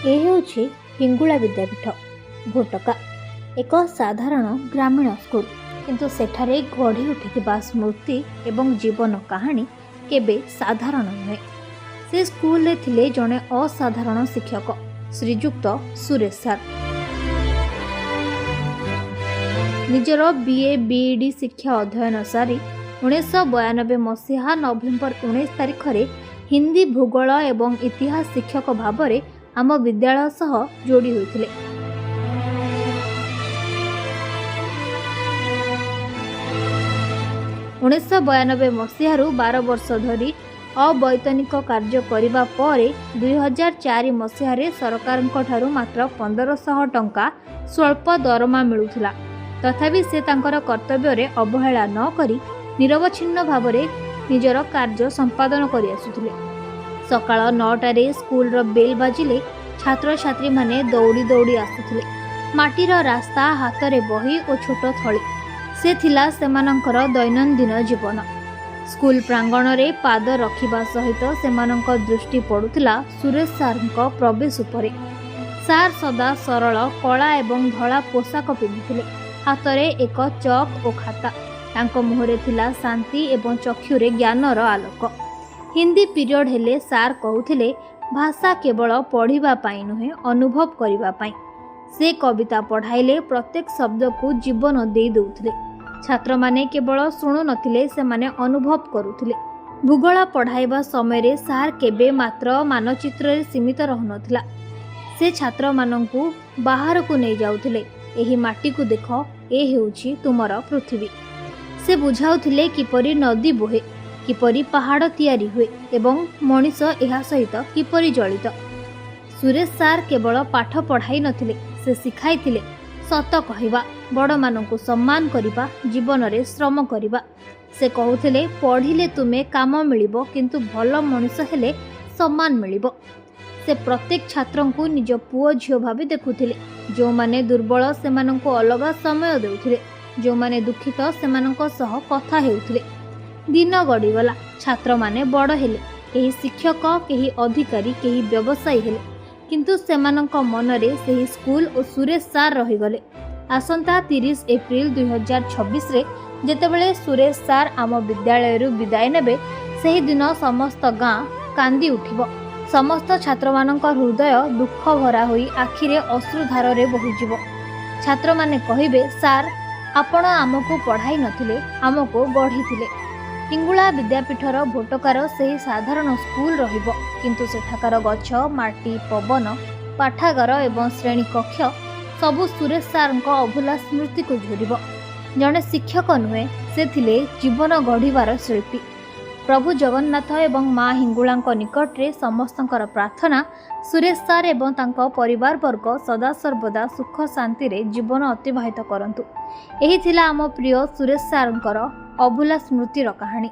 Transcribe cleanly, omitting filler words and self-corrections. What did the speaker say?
ए हेउछि हिंगुला विद्यापीठ vodka एक साधारण ग्रामीण स्कूल किंतु सेठारे गढ़ी उठिथिबा स्मृति एवं जीवन कहानी केबे साधारण नुहे। से स्कूल रे थिले जणे असाधारण शिक्षक श्रीजुक्त सुरेश सार। निजर बीए बीईडी शिक्षा अध्ययन सारी 1992 मसीहा नवेम्बर 19 तारिख रे हिंदी भूगोल एवं इतिहास शिक्षक भावरे आम विद्यालय सह जोड़ी होइथिले। उन्नीस 1992 12 वर्ष धरी अवैतनिक कार्य करिबा परे 2004 मसीह सरकार मात्र 1500 टंका स्वल्प दरमा मिलुथिला। तथापि से तांकर कर्तव्य रे अवहेला न करी निरवच्छिन्न भावरे निजर कार्य संपादन करि आसुथिले। सकाळ 9टारे स्कूल रो बेल बाजिले छात्र छात्री माने दौड़ी दौड़ी आसुथिले। माटीर रास्ता हातरे बही और छोट थली से थिला सेमानंकर दैनंदिन जीवन। स्कूल प्रांगण रे पाद रखिबा सहित सेमानंक दृष्टि पड़ुथिला सुरेश सारंक प्रवेश उपरे। सार सदा सरल कला एवं धला पोशाक पिंधिथिले। हातरे एक चक और खाता। तांको मुहरे थिला शांति एवं चक्षुरे ज्ञानर आलोक। हिंदी पीरियड हेले सार कहूथिले भाषा केवल पढ़िबा पाई नुहे अनुभव करिबा पाई। से कविता पढ़ाइले प्रत्येक शब्द को जीवन दे दउथिले। छात्र माने केवल शुणु नथिले से माने अनुभव करुथिले। भूगोल पढ़ाइबा समय रे सार केबे मात्र मानचित्र रे सीमित रहनथिला। से छात्र मानंकु बाहर को नहीं जाउथिले। एही माटी को देख, ए हेउछि तुमर पृथ्वी। से बुझाउथिले किपरि नदी बोहे, किपरि पहाड़ तैयारी हुए एवं मनीष एहा सहित किपरि जड़ित। सुरेश सार केवल पाठ पढ़ाई नथिले, से सिखाइथिले सत कहिबा, बड़ मानंकु सम्मान करिबा, जीवन रे श्रम करिबा। से कहूथिले पढ़िले तुमे काम मिलिबो किंतु भल मनीष हेले सम्मान मिलिबो। से प्रत्येक छात्रंकु निज पुओ झियो भाबी देखुथिले। जो माने दुर्बल सेमानंकु अलगा समय देउथिले। जो माने दुखित सेमानंक सह कथा हेउथिले। दिन गड़ीगला। छात्र माने बड़ हेले। केही शिक्षक, केही अधिकारी, केही व्यवसायी हेले किंतु सेमानंक मनरे सेही स्कूल और सुरेश सार रहीगले। आसंता 30 एप्रिल 2026 रे जेतेबेले सुरेश सार आम विद्यालय विदाय नेबे सेही दिन समस्त गाँ कांदी उठिबो। समस्त छात्र मानक हृदय दुख भरा होई आखिरे अश्रुधार रे बहिजिबो। छात्र माने कहिबे सार आपण आमको पढ़ाई नथिले, आमको गढ़ीथिले। हिंगुला विद्यापीठर भोटकार से साधारण स्कूल रहिबो किंतु सेठाकार गछ, माटी, पवन, पाठागार एवं श्रेणी कक्ष सबु सुरेश सारंक अभुला स्मृति को जोड़िबो। जणे शिक्षक नुहे, से थिले जीवन गढ़ीबार शिल्पी। प्रभु जगन्नाथ एवं माँ हिंगुलांक निकट रे समस्तंकर प्रार्थना सुरेश सार एवं तांको परिवार वर्ग सदा सर्वदा सुख शांति रे जीवन अतिबाहित करंतु। एही थिला आम प्रिय सुरेश सारंकर अभुला स्मृतिर कहानी।